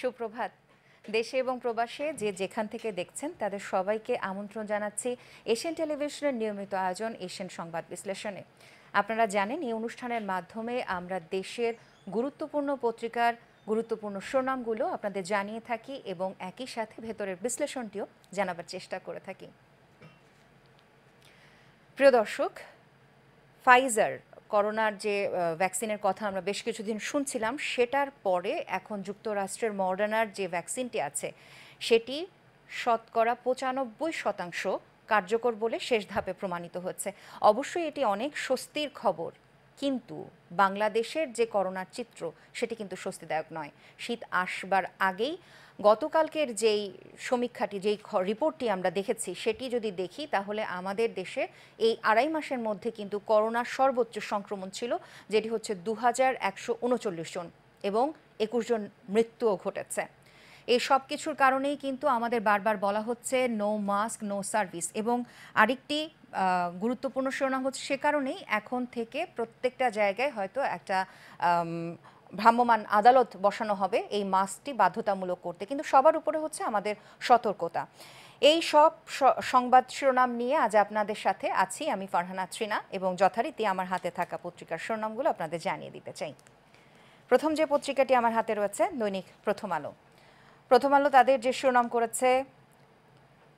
সুপ্রভাত। দেশে এবং প্রবাসে যে যেখান থেকে দেখছেন তাদের সবাইকে আমন্ত্রণ জানাচ্ছি এশিয়ান টেলিভিশনের নিয়মিত আয়োজন এশিয়ান সংবাদ বিশ্লেষণে। আপনারা জানেন এই অনুষ্ঠানের মাধ্যমে আমরা দেশের গুরুত্বপূর্ণ পত্রিকার গুরুত্বপূর্ণ শিরোনামগুলো আপনাদের জানিয়ে থাকি এবং একই সাথে ভেতরের বিশ্লেষণটিও জানাবার চেষ্টা করে থাকি। প্রিয় দর্শক, ফাইজার করোনার যে ভ্যাকসিনের কথা আমরা বেশ কিছুদিন শুনছিলাম, সেটার পরে এখন যুক্তরাষ্ট্রের মডার্নার যে ভ্যাকসিনটি আছে সেটি শতকরা ৯৫% কার্যকর বলে শেষ ধাপে প্রমাণিত হচ্ছে। অবশ্যই এটি অনেক স্বস্তির খবর, কিন্তু বাংলাদেশের যে করোনার চিত্র সেটি কিন্তু স্বস্তিদায়ক নয়। শীত আসবার আগেই গতকালকের যেই সমীক্ষাটি, যেই রিপোর্টটি আমরা দেখেছি, সেটি যদি দেখি তাহলে আমাদের দেশে এই ২.৫ মাসের মধ্যে কিন্তু করোনার সর্বোচ্চ সংক্রমণ ছিল, যেটি হচ্ছে ২,১৩৯ জন এবং ২১ জন মৃত্যুও ঘটেছে। এই সব কিছুর কারণেই কিন্তু আমাদের বারবার বলা হচ্ছে নো মাস্ক নো সার্ভিস, এবং আরেকটি গুরুত্বপূর্ণ শিরোনাম হচ্ছে সে কারণেই এখন থেকে প্রত্যেকটা জায়গায় হয়তো একটা ভ্রাম্যমাণ আদালত বসানো হবে এই মাস্কটি বাধ্যতামূলক করতে। কিন্তু সবার উপরে হচ্ছে আমাদের সতর্কতা। এই সব সংবাদ শিরোনাম নিয়ে আজ আপনাদের সাথে আছি আমি ফারহানা ত্রিনা, এবং যথারীতি আমার হাতে থাকা পত্রিকার শিরোনামগুলো আপনাদের জানিয়ে দিতে চাই। প্রথম যে পত্রিকাটি আমার হাতে রয়েছে দৈনিক প্রথম আলো। প্রথম আলো তাদের যে শিরোনাম করেছে,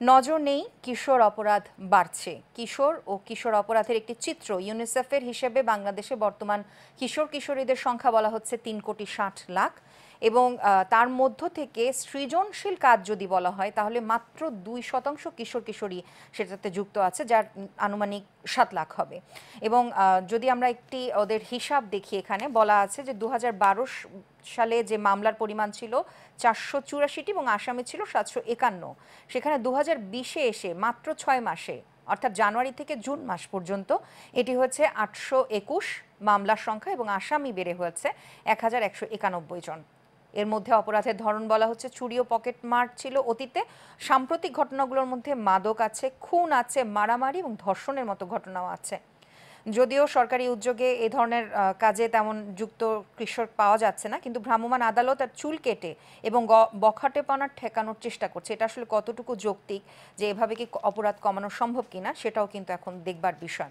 নজর নেই কিশোর অপরাধ বাড়ছে। কিশোর ও কিশোর অপরাধের একটি চিত্র। ইউনিসেফের হিসেবে বাংলাদেশে বর্তমান কিশোর কিশোরীদের সংখ্যা বলা হচ্ছে ৩,৬০,০০,০০০, এবং তার মধ্য থেকে সৃজনশীল কাজ যদি বলা হয় তাহলে মাত্র ২% কিশোর কিশোরী সেটাতে যুক্ত আছে, যার আনুমানিক ৭ লাখ হবে। এবং যদি আমরা একটি ওদের হিসাব দেখি, এখানে বলা আছে যে ২০১২ সালে যে মামলার পরিমাণ ছিল ৪৮৪টি এবং আসামি ছিল ৭৫১, সেখানে ২০২০-এ এসে মাত্র ৬ মাসে, অর্থাৎ জানুয়ারি থেকে জুন মাস পর্যন্ত এটি হচ্ছে ৮২১ মামলার সংখ্যা, এবং আসামি বেড়ে হয়েছে ১,১৯১ জন। এর মধ্যে অপরাধের ধরন বলা হচ্ছে চুরি ও পকেট মার ছিল অতীতে। সাম্প্রতিক ঘটনাগুলোর মধ্যে মাদক আছে, খুন আছে, মারামারি এবং ধর্ষণের মতো ঘটনাও আছে। যদিও সরকারি উদ্যোগে এই ধরনের কাজে তেমন যুক্ত কিশোর পাওয়া যাচ্ছে না, কিন্তু ভ্রাম্যমাণ আদালত আর চুল কেটে এবং বখাটেপনা ঠেকানোর চেষ্টা করছে। এটা আসলে কতটুকু যৌক্তিক, যে এভাবে কি অপরাধ কমানো সম্ভব কিনা, সেটাও কিন্তু এখন দেখবার বিষয়।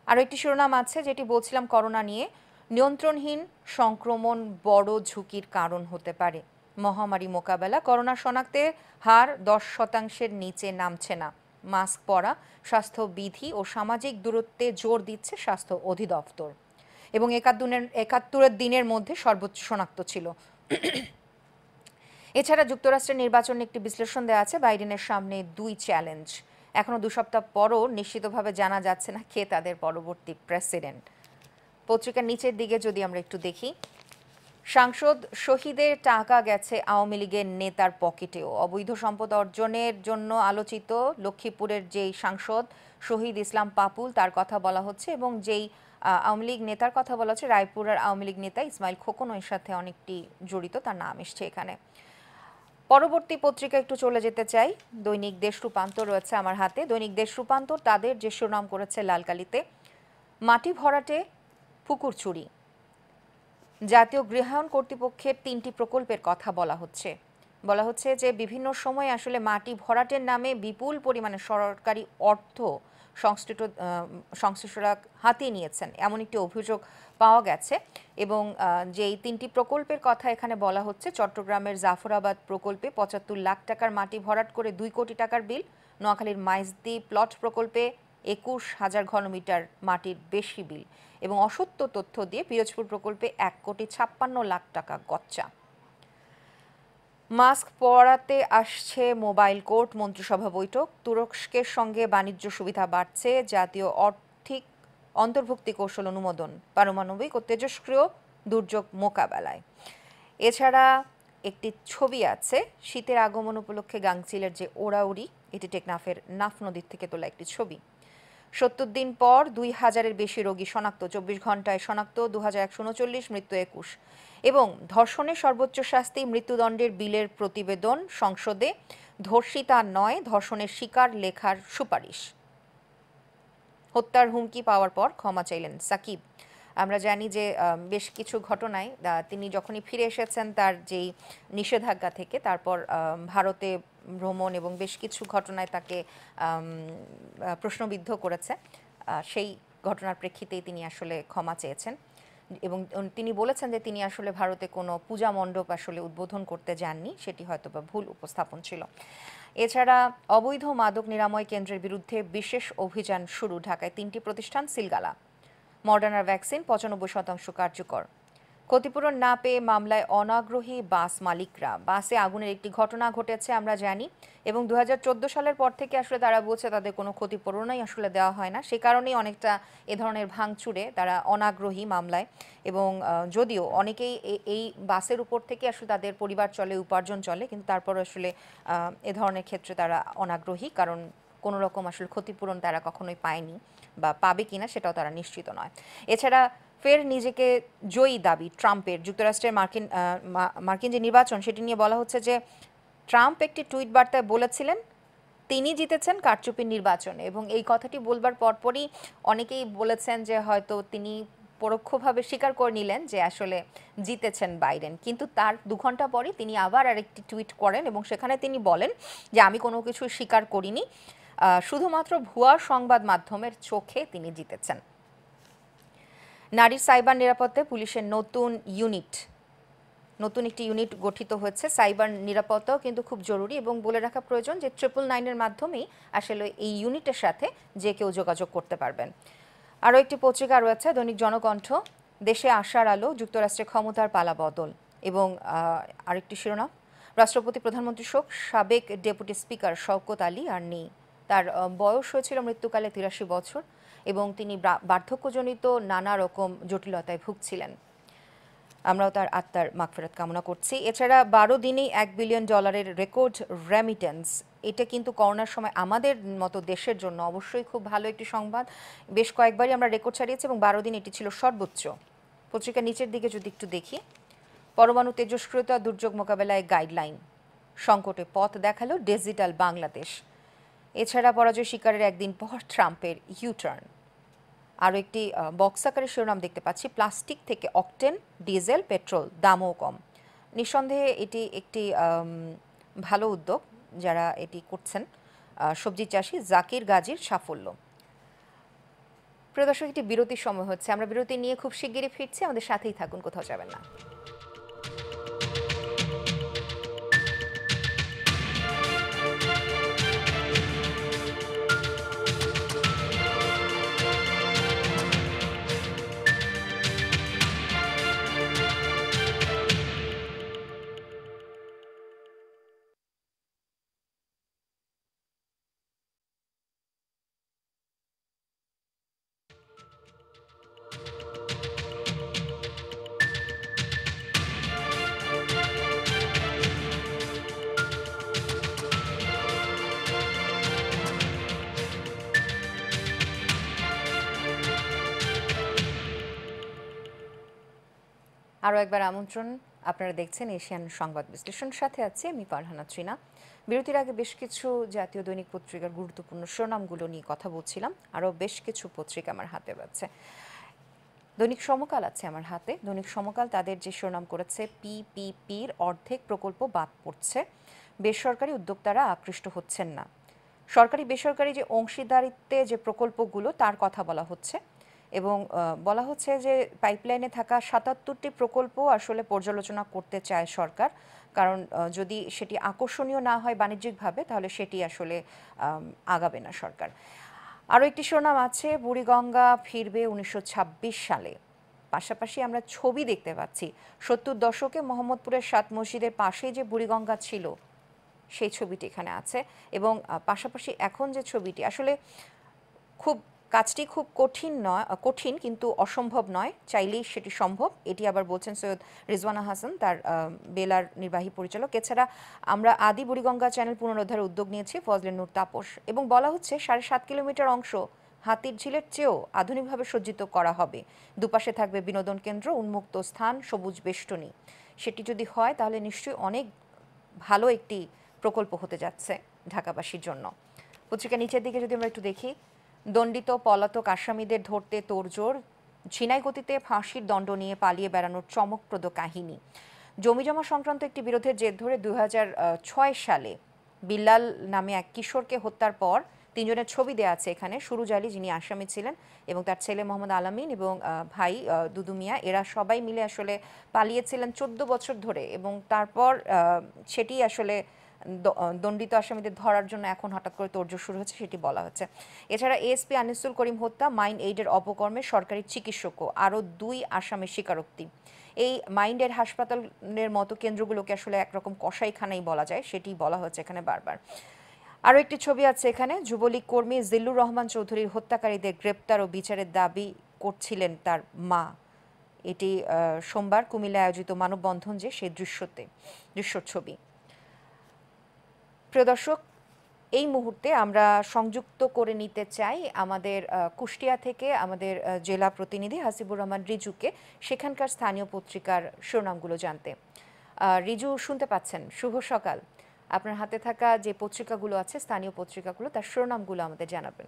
আরও একটি শিরোনাম আছে যেটি বলছিলাম করোনা নিয়ে, নিয়ন্ত্রণহীন সংক্রমণ বড় ঝুঁকির কারণ হতে পারে। মহামারী মোকাবেলা, করোনা শনাক্তের হার ১০% নিচে নামছে না। মাস্ক পরা, স্বাস্থ্যবিধি ও সামাজিক দূরত্বে জোর দিচ্ছে স্বাস্থ্য অধিদপ্তর, এবং ৭১ দিনের মধ্যে সর্বোচ্চ শনাক্ত ছিল। এছাড়া যুক্তরাষ্ট্রের নির্বাচনে একটি বিশ্লেষণ দেওয়া আছে, বাইডেনের সামনে ২ চ্যালেঞ্জ। এখনও ২ সপ্তাহ পরও নিশ্চিতভাবে জানা যাচ্ছে না কে তাদের পরবর্তী প্রেসিডেন্ট। পত্রিকার নিচের দিকে যদি আমরা একটু দেখি, সাংসদ শহীদের টাকা গেছে আওয়ামী লীগের নেতার পকেটেও। অবৈধ সম্পদ অর্জনের জন্য আলোচিত লক্ষ্মীপুরের যেই সাংসদ শহীদ ইসলাম পাপুল, তার কথা বলা হচ্ছে, এবং যেই আওয়ামী লীগ নেতার কথা বলা হচ্ছে রায়পুরের আওয়ামী লীগ নেতা ইসমাইল খোকন, এর সাথে অনেকটি জড়িত, তার নাম এসছে এখানে। পরবর্তী পত্রিকা একটু চলে যেতে চাই, দৈনিক দেশ রূপান্তর রয়েছে আমার হাতে। দৈনিক দেশ রূপান্তর তাদের যে শিরোনাম করেছে, লালকালিতে মাটি ভরাটে পুকুর চুরি। জাতীয় গৃহায়ণ কর্তৃপক্ষের 3টি প্রকল্পের কথা বলা হচ্ছে যে বিভিন্ন সময় আসলে মাটি ভরাটের নামে বিপুল পরিমাণে সরকারি অর্থ সংশ্লিষ্টরা হাতিয়ে নিয়েছেন, এমন একটি অভিযোগ পাওয়া গেছে। এবং যেই 3টি প্রকল্পের কথা এখানে বলা হচ্ছে, চট্টগ্রামের জাফরাবাদ প্রকল্পে ৭৫ লাখ টাকার মাটি ভরাট করে 2 কোটি টাকার বিল। নোয়াখালীর মাইজদি প্লট প্রকল্পে ২১,০০০ ঘনমিটার মাটির বেশি বিল, এবং অসত্য তথ্য দিয়ে পিরোজপুর প্রকল্পে ১,৫৬ লাখ টাকা গচ্চা। মাস্ক পরাতে আসছে মোবাইল কোর্ট, মন্ত্রিসভা বৈঠক। তুরস্কের সঙ্গে বাণিজ্য সুবিধা বাড়ছে, জাতীয় আর্থিক অন্তর্ভুক্তি কৌশল অনুমোদন, পারমাণবিক ও তেজস্ক্রিয় দুর্যোগ মোকাবেলায়। এছাড়া একটি ছবি আছে, শীতের আগমন উপলক্ষে গাংচিলের যে ওড়াউড়ি, এটি টেকনাফের নাফ নদীর থেকে তোলা একটি ছবি। ৭০ দিন পর ২,০০০-এর বেশি রোগী শনাক্ত, ২৪ ঘন্টায় শনাক্ত ২,১৩৯, মৃত্যু ২১। এবং ধর্ষণের সর্বোচ্চ শাস্তি মৃত্যুদণ্ডের বিলের প্রতিবেদন সংসদে। ধর্ষিতা নয়, ধর্ষণের শিকার লেখার সুপারিশ। হত্যার হুমকি পাওয়ার পর ক্ষমা চাইলেন সাকিব। আমরা জানি যে বেশ কিছু ঘটনায় তিনি যখনই ফিরে এসেছেন তার যেই নিষেধাজ্ঞা থেকে, তারপর ভারতে ভ্রমণ এবং বেশ কিছু ঘটনায় তাকে প্রশ্নবিদ্ধ করেছে। সেই ঘটনার প্রেক্ষিতেই তিনি আসলে ক্ষমা চেয়েছেন এবং তিনি বলেছেন যে তিনি আসলে ভারতে কোনো পূজা মণ্ডপ আসলে উদ্বোধন করতে যাননি, সেটি হয়তোবা ভুল উপস্থাপন ছিল। এছাড়া অবৈধ মাদক নিরাময় কেন্দ্রের বিরুদ্ধে বিশেষ অভিযান শুরু, ঢাকায় 3টি প্রতিষ্ঠান সিলগালা। মডার্নার ভ্যাকসিন 95% কার্যকর। ক্ষতিপূরণ না পেয়ে মামলায় অনাগ্রহী বাস মালিকরা। বাসে আগুনের একটি ঘটনা ঘটেছে আমরা জানি, এবং 2014 সালের পর থেকে আসলে তারা বলছে তাদের কোনো ক্ষতিপূরণই আসলে দেওয়া হয় না। সে কারণেই অনেকটা এ ধরনের ভাঙচুরে তারা অনাগ্রহী মামলায়। এবং যদিও অনেকেই এই বাসের উপর থেকে আসলে তাদের পরিবার চলে, উপার্জন চলে, কিন্তু তারপর আসলে এ ধরনের ক্ষেত্রে তারা অনাগ্রহী, কারণ কোনো রকম আসলে ক্ষতিপূরণ তারা কখনোই পায়নি বা পাবে কিনা সেটাও তারা নিশ্চিত নয়। এছাড়া ফের নিজেকে জয়ী দাবি ট্রাম্পের। যুক্তরাষ্ট্রের মার্কিন যে নির্বাচন সেটি নিয়ে বলা হচ্ছে যে ট্রাম্প একটি টুইট বার্তায় বলেছিলেন তিনি জিতেছেন কারচুপির নির্বাচনে, এবং এই কথাটি বলবার পরপরই অনেকেই বলেছেন যে হয়তো তিনি পরোক্ষভাবে স্বীকার করে নিলেন যে আসলে জিতেছেন বাইডেন। কিন্তু তার 2 ঘন্টা পরে তিনি আবার আরেকটি টুইট করেন এবং সেখানে তিনি বলেন যে আমি কোনো কিছু স্বীকার করিনি, শুধুমাত্র ভুয়া সংবাদ মাধ্যমের চোখে তিনি জিতেছেন। নারীর সাইবার নিরাপত্তায় পুলিশের নতুন একটি ইউনিট গঠিত হয়েছে। সাইবার নিরাপত্তাও কিন্তু খুব জরুরি, এবং বলে রাখা প্রয়োজন যে 999-এর মাধ্যমেই আসলে এই ইউনিটের সাথে যে কেউ যোগাযোগ করতে পারবেন। আরও একটি পত্রিকা রয়েছে দৈনিক জনকণ্ঠ, দেশে আসার আলো, যুক্তরাষ্ট্রে ক্ষমতার পালাবদল। এবং আরেকটি শিরোনাম, রাষ্ট্রপতি প্রধানমন্ত্রী শোক, সাবেক ডেপুটি স্পিকার শওকত আলী আর নেই। তার বয়স হয়েছিল মৃত্যুকালে 83 বছর, এবং তিনি বার্ধক্যজনিত নানা রকম জটিলতায় ভুগছিলেন। আমরাও তার আত্মার মাগফিরাত কামনা করছি। এছাড়া 12 দিনেই $1 বিলিয়ন রেকর্ড রেমিটেন্স। এটা কিন্তু করোনার সময় আমাদের মতো দেশের জন্য অবশ্যই খুব ভালো একটি সংবাদ। বেশ কয়েকবারই আমরা রেকর্ড ছাড়িয়েছি এবং 12 দিন এটি ছিল সর্বোচ্চ। পত্রিকার নিচের দিকে যদি একটু দেখি, পরমাণু তেজস্ক্রিয়তা দুর্যোগ মোকাবেলায় গাইডলাইন, সংকটে পথ দেখালো ডিজিটাল বাংলাদেশ। এছাড়া পরাজয় স্বীকারের একদিন পর ট্রাম্পের ইউটার্ন। আরও একটি বক্স আকারের শিরোনাম দেখতে পাচ্ছি, প্লাস্টিক থেকে অকটেন, ডিজেল, পেট্রোল দামও কম। নিঃসন্দেহে এটি একটি ভালো উদ্যোগ যারা এটি করছেন। সবজি চাষি জাকির গাজীর সাফল্য। প্রিয় দর্শক, একটি বিরতির সময় হচ্ছে, আমরা বিরতি নিয়ে খুব শিগগিরই ফিরছি, আমাদের সাথেই থাকুন, কোথাও যাবেন না। আরও একবার আমন্ত্রণ, আপনারা দেখছেন এশিয়ান সংবাদ বিশ্লেষণ, সাথে আছে আমি ফারহানা ত্রিনা। বিরতির আগে বেশ কিছু জাতীয় দৈনিক পত্রিকার গুরুত্বপূর্ণ শিরোনামগুলো নিয়ে কথা বলছিলাম। আরও বেশ কিছু পত্রিকা আমার হাতে রয়েছে। দৈনিক সমকাল আছে আমার হাতে। দৈনিক সমকাল তাদের যে শিরোনাম করেছে, পিপিপির অর্ধেক প্রকল্প বাদ পড়ছে, বেসরকারি উদ্যোক্তারা আকৃষ্ট হচ্ছেন না। সরকারি বেসরকারি যে অংশীদারিত্বে যে প্রকল্পগুলো তার কথা বলা হচ্ছে, এবং বলা হচ্ছে যে পাইপলাইনে থাকা 77টি প্রকল্প আসলে পর্যালোচনা করতে চায় সরকার, কারণ যদি সেটি আকর্ষণীয় না হয় বাণিজ্যিকভাবে তাহলে সেটি আসলে আগাবে না সরকার। আরও একটি শিরোনাম আছে, বুড়িগঙ্গা ফিরবে 1926 সালে। পাশাপাশি আমরা ছবি দেখতে পাচ্ছি, 70 দশকে মোহাম্মদপুরের 7 মসজিদের পাশেই যে বুড়িগঙ্গা ছিল সেই ছবিটি এখানে আছে। এবং পাশাপাশি এখন যে ছবিটি, আসলে কাজটি খুব কঠিন কিন্তু অসম্ভব নয়, চাইলেই সেটি সম্ভব, এটি আবার বলছেন সৈয়দ রিজওয়ানা হাসান, তার বেলার নির্বাহী পরিচালক। এছাড়া আমরা আদি বুড়িগঙ্গা চ্যানেল পুনরুদ্ধারের উদ্যোগ নিয়েছি, ফজলে নূর তাপস, এবং বলা হচ্ছে 7.5 কিলোমিটার অংশ হাতির ঝিলের চেয়েও আধুনিকভাবে সজ্জিত করা হবে। দুপাশে থাকবে বিনোদন কেন্দ্র, উন্মুক্ত স্থান, সবুজ বেষ্টনী। সেটি যদি হয় তাহলে নিশ্চয়ই অনেক ভালো একটি প্রকল্প হতে যাচ্ছে ঢাকাবাসীর জন্য। পত্রিকা নিচের দিকে যদি আমরা একটু দেখি, দণ্ডিত পলাতক আসামিদের ধরতে তোড়জোড়, ঝিনাই গতিতে ফাঁসির দণ্ড নিয়ে পালিয়ে বেড়ানোর চমকপ্রদ কাহিনী। জমিজমা সংক্রান্ত একটি বিরোধের জের ধরে ২০০৬ সালে বিল্লাল নামে এক কিশোরকে হত্যার পর তিনজনের ছবি দেওয়া আছে এখানে। সুরুজ আলী, যিনি আসামি ছিলেন, এবং তার ছেলে মোহাম্মদ আলামিন এবং ভাই দুদু মিয়া, এরা সবাই মিলে আসলে পালিয়েছিলেন ১৪ বছর ধরে, এবং তারপর সেটি আসলে দণ্ডিত আসামিদের ধরার জন্য এখন হঠাৎ করে তোড়জোড় শুরু হচ্ছে, সেটি বলা হচ্ছে। এছাড়া এএসপি আনিসুল করিম হত্যা, মাইন্ড এইডের অপকর্মে সরকারি চিকিৎসক ও আরও ২ আসামির স্বীকারোক্তি। এই মাইন্ডের হাসপাতালের মতো কেন্দ্রগুলোকে আসলে একরকম কসাইখানাই বলা যায়, সেটি বলা হচ্ছে এখানে বারবার। আরও একটি ছবি আছে এখানে। যুবলীগ কর্মী জিল্লুর রহমান চৌধুরীর হত্যাকারীদের গ্রেপ্তার ও বিচারের দাবি করছিলেন তার মা। এটি সোমবার কুমিল্লায় আয়োজিত মানববন্ধন যে সেই দৃশ্যর ছবি। প্রিয় দর্শক, এই মুহূর্তে আমরা সংযুক্ত করে নিতে চাই আমাদের কুষ্টিয়া থেকে আমাদের জেলা প্রতিনিধি হাসিবুর রহমান রিজুকে, সেখানকার স্থানীয় পত্রিকার শিরোনামগুলো জানতে। রিজু, শুনতে পাচ্ছেন? শুভ সকাল। আপনার হাতে থাকা যে পত্রিকাগুলো আছে, স্থানীয় পত্রিকাগুলো, তার শিরোনামগুলো আমাদের জানাবেন।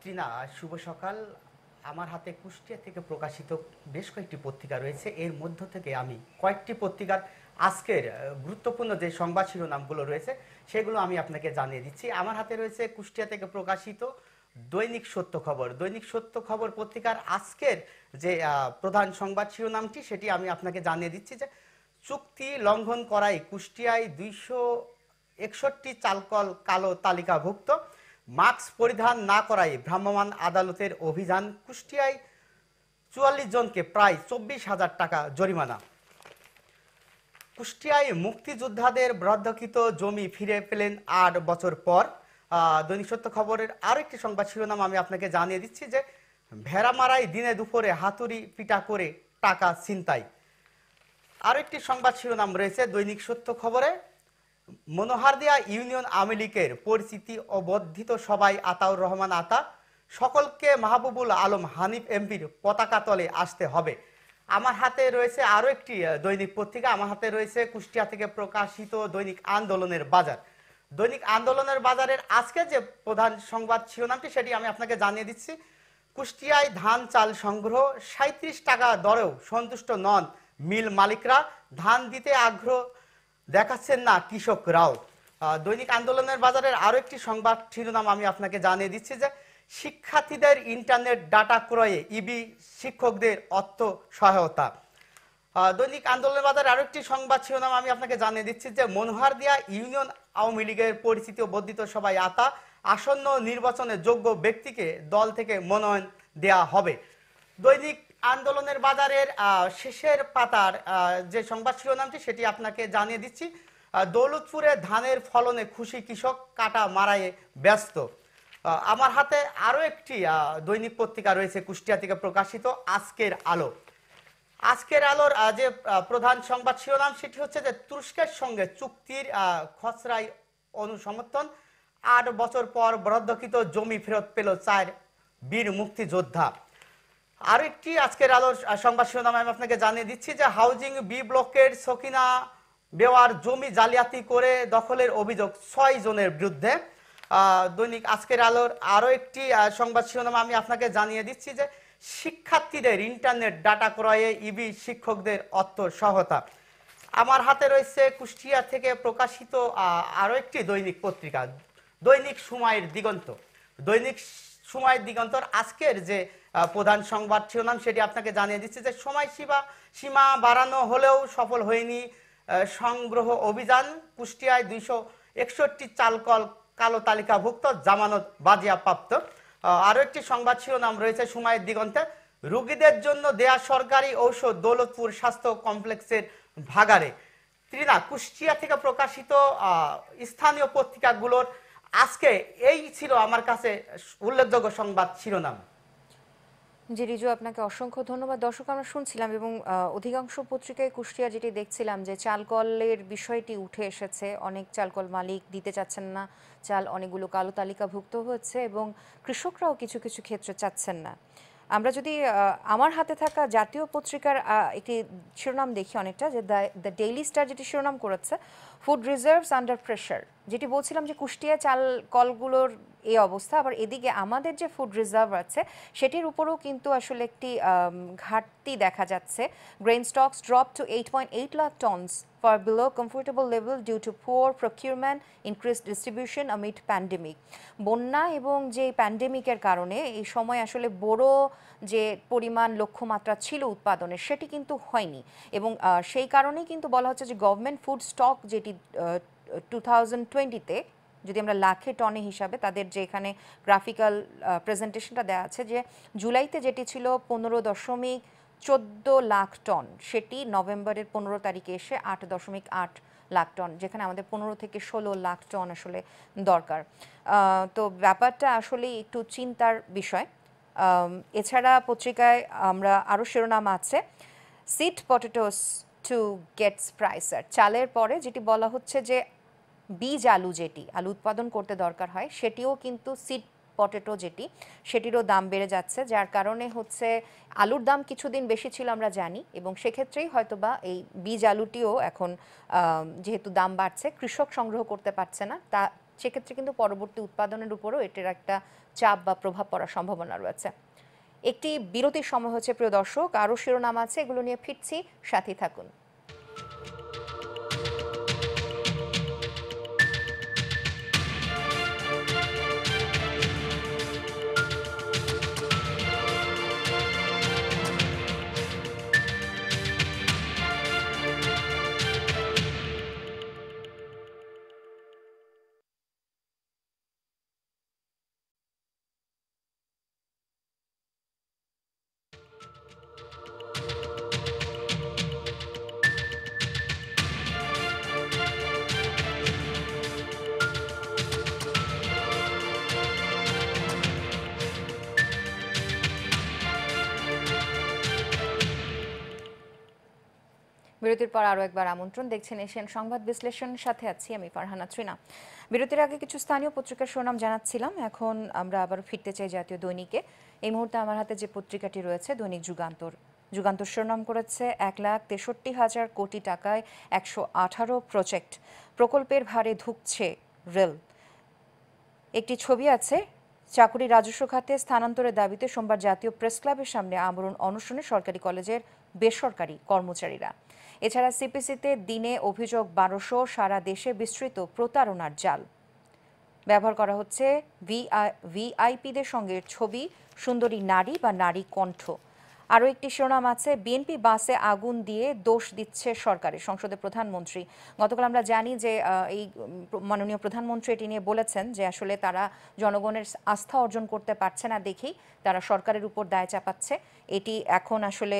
ত্রিনা, শুভ সকাল। আমার হাতে কুষ্টিয়া থেকে প্রকাশিত বেশ কয়েকটি পত্রিকা রয়েছে। এর মধ্য থেকে আমি কয়েকটি পত্রিকার আজকের গুরুত্বপূর্ণ যে সংবাদ শিরোনামগুলো রয়েছে সেগুলো আমি আপনাকে জানিয়ে দিচ্ছি। আমার হাতে রয়েছে কুষ্টিয়া থেকে প্রকাশিত দৈনিক সত্য খবর। দৈনিক সত্য খবর পত্রিকার আজকের যে প্রধান সংবাদ শিরোনামটি সেটি আমি আপনাকে জানিয়ে দিচ্ছি যে চুক্তি লঙ্ঘন করায় কুষ্টিয়ায় ২৬১ চালকল কালো তালিকাভুক্ত। মাস্ক পরিধান না করায় ভ্রাম্যমাণ আদালতের অভিযান। কুষ্টিয়ায় ৪৪ জনকে প্রায় ২৪,০০০ টাকা জরিমানা। কুষ্টিয়ায় মুক্তিযোদ্ধাদের বরাদ্দকৃত জমি ফিরে পেলেন ৮ বছর পর। দৈনিক সত্য খবরের আরও একটি সংবাদ শিরোনাম আমি আপনাকে জানিয়ে দিচ্ছি যে ভেড়ামারায় দিনে দুপুরে হাতুড়ি পিটা করে টাকা ছিনতাই। আরও একটি সংবাদ শিরোনাম রয়েছে দৈনিক সত্য খবরে, মনোহারদিয়া ইউনিয়ন আওয়ামী লীগের পরিচিতি ও বর্ধিত সভায় আতাউর রহমান আতা, সকলকে মাহবুবুল আলম হানিফ এমপির পতাকা তলে আসতে হবে। আমার হাতে রয়েছে আরও একটি দৈনিক পত্রিকা। আমার হাতে রয়েছে কুষ্টিয়া থেকে প্রকাশিত দৈনিক আন্দোলনের বাজার। দৈনিক আন্দোলনের বাজারের আজকে যে প্রধান সংবাদ শিরোনামটি সেটি আমি আপনাকে জানিয়ে দিচ্ছি। কুষ্টিয়ায় ধান চাল সংগ্রহ, ৩৭ টাকা দরেও সন্তুষ্ট নন মিল মালিকরা, ধান দিতে আগ্রহ দেখাচ্ছেন না কৃষকরাও। দৈনিক আন্দোলনের বাজারের আরও একটি সংবাদ শিরোনাম আমি আপনাকে জানিয়ে দিচ্ছি যে শিক্ষার্থীদের ইন্টারনেট ডাটা ক্রয়ে ইবি শিক্ষকদের অর্থ সহায়তা। দৈনিক আন্দোলনের বাজারে আরও একটি সংবাদ শিরোনাম আমি আপনাকে জানিয়ে দিচ্ছি যে মনোহারদিয়া ইউনিয়ন আওয়ামী লীগের পরিচিতি ও বর্ধিত সভায় আতা, আসন্ন নির্বাচনে যোগ্য ব্যক্তিকে দল থেকে মনোনয়ন দেয়া হবে। দৈনিক আন্দোলনের বাজারের শেষের পাতার যে সংবাদ শিরোনামটি সেটি আপনাকে জানিয়ে দিচ্ছি। দৌলতপুরে ধানের ফলনে খুশি কৃষক, কাটা মারাইয়ে ব্যস্ত। আমার হাতে আরও একটি দৈনিক পত্রিকা রয়েছে কুষ্টিয়া থেকে প্রকাশিত আজকের আলো। আজকের আলোর যে প্রধান সংবাদ শিরোনাম সেটি হচ্ছে যে তুরস্কের সঙ্গে চুক্তির খসড়ায় অনুসমর্থন, ৮ বছর পর বরাদ্দকৃত জমি ফেরত পেল ৪ বীর মুক্তিযোদ্ধা। আরও একটি আজকের আলোর সংবাদ শিরোনাম আমি আপনাকে জানিয়ে দিচ্ছি যে হাউজিং বি ব্লকের সকিনা বেওয়ার জমি জালিয়াতি করে দখলের অভিযোগ ৬ জনের বিরুদ্ধে। দৈনিক আজকের আলোর আরও একটি সংবাদ শিরোনাম আমি আপনাকে জানিয়ে দিচ্ছি যে শিক্ষার্থীদের ইন্টারনেট ডাটা ক্রয়ে ইবি শিক্ষকদের অর্থ সহায়তা। আমার হাতে রয়েছে কুষ্টিয়া থেকে প্রকাশিত আরও একটি দৈনিক পত্রিকা দৈনিক সময়ের দিগন্ত। দৈনিক সময়ের দিগন্তর আজকের যে প্রধান সংবাদ শিরোনাম সেটি আপনাকে জানিয়ে দিচ্ছে যে সীমা বাড়ানো হলেও সফল হয়নি সংগ্রহ অভিযান। কুষ্টিয়ায় ২৬১ চালকল কালো তালিকাভুক্ত, জামানত বাজেয়াপ্ত। আরও একটি সংবাদ শিরোনাম রয়েছে সময়ের দিগন্তে, রোগীদের জন্য দেয়া সরকারি ঔষধ দৌলতপুর স্বাস্থ্য কমপ্লেক্সের ভাগাড়ে। ত্রিনা, কুষ্টিয়া থেকে প্রকাশিত স্থানীয় পত্রিকাগুলোর আজকে এই ছিল আমার কাছে উল্লেখযোগ্য সংবাদ শিরোনাম। জি রিজু, আপনাকে অসংখ্য ধন্যবাদ। দর্শক, আমরা শুনছিলাম এবং অধিকাংশ পত্রিকায় কুষ্টিয়া যেটি দেখছিলাম যে চালকলের বিষয়টি উঠে এসেছে। অনেক চালকল মালিক দিতে চাচ্ছেন না চাল, অনেকগুলো কালো তালিকাভুক্ত হচ্ছে এবং কৃষকরাও কিছু কিছু ক্ষেত্রে চাচ্ছেন না। আমরা যদি আমার হাতে থাকা জাতীয় পত্রিকার একটি শিরোনাম দেখি অনেকটা, যে দ্য ডেইলি স্টার যেটি শিরোনাম করেছে, ফুড রিজার্ভস আন্ডার প্রেশার, যেটি বলছিলাম যে কুষ্টিয়া চাল কলগুলোর এই অবস্থা, আবার এদিকে আমাদের যে ফুড রিজার্ভ আছে সেটির উপরেও কিন্তু আসলে একটি ঘাটতি দেখা যাচ্ছে। Grain stocks drop to 8.8 lakh tons for below comfortable level due to poor procurement, increased distribution amid pandemic. বন্যা এবং যে প্যান্ডেমিকের কারণে এই সময় আসলে বড় যে পরিমাণ লক্ষ্যমাত্রা ছিল উৎপাদনের সেটি কিন্তু হয়নি, এবং সেই কারণেই কিন্তু বলা হচ্ছে যে গভর্নমেন্ট ফুড স্টক যেটি 2020-তে যদি আমরা লাখে টনে হিসাবে তাদের যে এখানে গ্রাফিক্যাল প্রেজেন্টেশনটা দেওয়া আছে, যে জুলাইতে যেটি ছিল 15.14 লাখ টন, সেটি নভেম্বরের 15 তারিখে এসে 8.8 লাখ টন, যেখানে আমাদের 15 থেকে 16 লাখ টন আসলে দরকার। তো ব্যাপারটা আসলে একটু চিন্তার বিষয়। এছাড়া পত্রিকায় আমরা আরও শিরোনাম আছে, সিড পটেটোস টু গেটস প্রাইসার। চালের পরে যেটি বলা হচ্ছে যে বীজ আলু, যেটি আলু উৎপাদন করতে দরকার হয়, সেটিও কিন্তু সিড পটেটো যেটি, সেটিরও দাম বেড়ে যাচ্ছে, যার কারণে হচ্ছে আলুর দাম কিছুদিন বেশি ছিল আমরা জানি, এবং সেক্ষেত্রেই হয়তোবা এই বীজ আলুটিও এখন যেহেতু দাম বাড়ছে, কৃষক সংগ্রহ করতে পারছে না, তা সেক্ষেত্রে কিন্তু পরবর্তী উৎপাদনের উপরও এটার একটা চাপ বা প্রভাব পড়ার সম্ভাবনা রয়েছে। একটি বিরতির সময় হচ্ছে প্রিয় দর্শক, আরও শিরোনাম আছে, এগুলো নিয়ে ফিরছি, সাথে থাকুন। বিরতির পর আরও একবার আমন্ত্রণ, দেখছেন এশিয়ান সংবাদ বিশ্লেষণ, সাথে আছি আমি ফারহানা ত্রিনা। বিরতির আগে কিছু স্থানীয় পত্রিকার শিরোনাম জানাচ্ছিলাম, এখন আমরা আবার ফিরতে চাই জাতীয় দৈনিকে। এই মুহূর্তে আমার হাতে যে পত্রিকাটি রয়েছে দৈনিক যুগান্তর। যুগান্তর শিরোনাম করেছে 1,63,000 কোটি টাকায় 118 প্রজেক্ট, প্রকল্পের ভারে ধুঁকছে রেল। একটি ছবি আছে, চাকুরি রাজস্ব খাতে স্থানান্তরের দাবিতে সোমবার জাতীয় প্রেস ক্লাবের সামনে আমরণ অনশনে সরকারি কলেজের বেসরকারি কর্মচারীরা। এছাড়া সিপিসিতে দিনে অভিযোগ 1200, সারা দেশে বিস্তৃত প্রতারণার জাল। ব্যবহার করা হচ্ছে ভিআইপিদের সঙ্গে ছবি, সুন্দরী নারী বা নারী কণ্ঠ। আরও একটি শিরোনাম আছে, বিএনপি বাসে আগুন দিয়ে দোষ দিচ্ছে সরকারের, সংসদে প্রধানমন্ত্রী। গতকাল আমরা জানি যে এই মাননীয় প্রধানমন্ত্রী এটি নিয়ে বলেছেন যে আসলে তারা জনগণের আস্থা অর্জন করতে পারছে না দেখেই তারা সরকারের উপর দায় চাপাচ্ছে। এটি এখন আসলে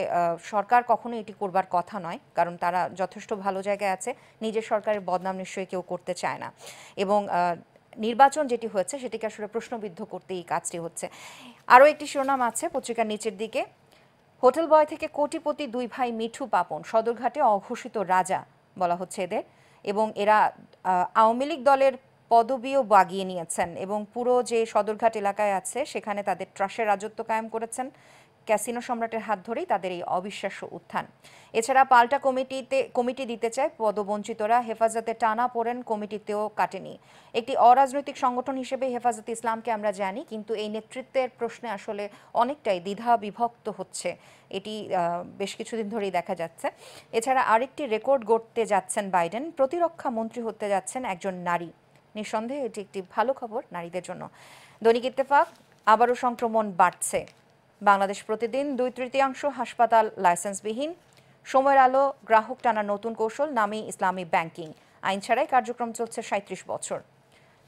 সরকার কখনো এটি করবার কথা নয়, কারণ তারা যথেষ্ট ভালো জায়গায় আছে, নিজের সরকারের বদনাম নিশ্চয়ই কেউ করতে চায় না, এবং নির্বাচন যেটি হয়েছে সেটিকে আসলে প্রশ্নবিদ্ধ করতে এই কাজটি হচ্ছে। আরও একটি শিরোনাম আছে পত্রিকার নিচের দিকে, হোটেল বয় থেকে কোটিপতি দুই ভাই মিঠু পাপন, সদরঘাটে অঘোষিত রাজা বলা হচ্ছে এদের, এবং এরা আওয়ামী লীগ দলের পদবিও বাগিয়ে নিয়েছেন, এবং পুরো যে সদরঘাট এলাকায় আছে সেখানে তাদের ট্রাস্টের রাজত্ব কায়েম করেছেন। ক্যাসিনো সম্রাটের হাত ধরেই তাদের এই অবিশ্বাস্য উত্থান। এছাড়া পাল্টা কমিটি দিতে চায় পদবঞ্চিতরা, হেফাজতে টানা পড়েন, কমিটিতেও কাটেনি। একটি অরাজনৈতিক সংগঠন হিসেবে হেফাজতে ইসলামকে আমরা জানি, কিন্তু এই নেতৃত্বের প্রশ্নে আসলে অনেকটাই দ্বিধা বিভক্ত হচ্ছে, এটি বেশ কিছুদিন ধরেই দেখা যাচ্ছে। এছাড়া আরেকটি রেকর্ড গড়তে যাচ্ছেন বাইডেন, প্রতিরক্ষা মন্ত্রী হতে যাচ্ছেন একজন নারী। নিঃসন্দেহে এটি একটি ভালো খবর নারীদের জন্য। দৈনিক ইত্তেফাক, আবারও সংক্রমণ বাড়ছে, বাংলাদেশ প্রতিদিন 2/3 হাসপাতাল লাইসেন্সবিহীন, সময়ের আলো গ্রাহক টানার নতুন কৌশল, নামে ইসলামী ব্যাংকিং, আইন ছাড়াই কার্যক্রম চলছে 37 বছর।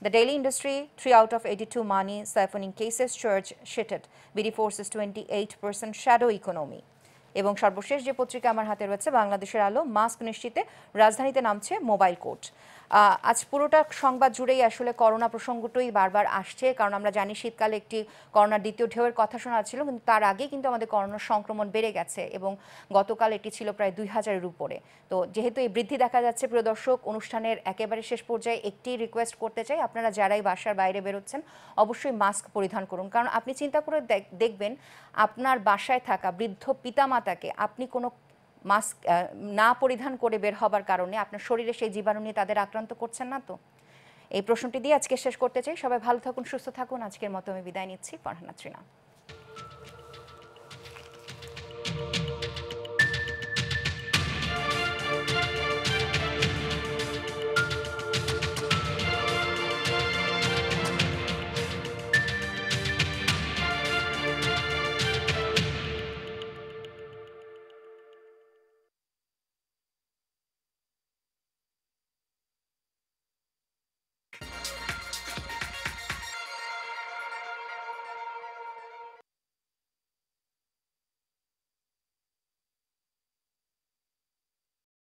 The Daily Industry, 3 out of 82 money siphoning cases charge shited, BD forces 28% shadow economy। এবং সর্বশেষ যে পত্রিকা আমার হাতে রয়েছে বাংলাদেশের আলো, মাস্ক নিশ্চিতে রাজধানীতে নামছে মোবাইল কোর্ট। আজ পুরোটা সংবাদ জুড়েই আসলে করোনা প্রসঙ্গটাই বারবার আসছে, কারণ আমরা জানি শীতকালে একটি করোনার দ্বিতীয় ঢেউয়ের কথা শোনা ছিল, কিন্তু তার আগে কিন্তু আমাদের করোনার সংক্রমণ বেড়ে গেছে, এবং গতকাল এটি ছিল প্রায় 2000-এর উপরে। তো যেহেতু এই বৃদ্ধি দেখা যাচ্ছে, প্রিয় দর্শক, অনুষ্ঠানের একেবারে শেষ পর্যায়ে একটি রিকোয়েস্ট করতে চাই, আপনারা যারাই বাসার বাইরে বেরোচ্ছেন অবশ্যই মাস্ক পরিধান করুন, কারণ আপনি চিন্তা করে দেখবেন আপনার বাসায় থাকা বৃদ্ধ পিতামাতাকে আপনি কোনো মাস্ক না পরিধান করে বের হবার কারণে আপনার শরীরে সেই জীবাণু নিয়ে তাদের আক্রান্ত করছেন না তো? এই প্রশ্নটি দিয়ে আজকে শেষ করতে চাই। সবাই ভালো থাকুন, সুস্থ থাকুন। আজকের মতো আমি বিদায় নিচ্ছি। ফারহানা ত্রিনা।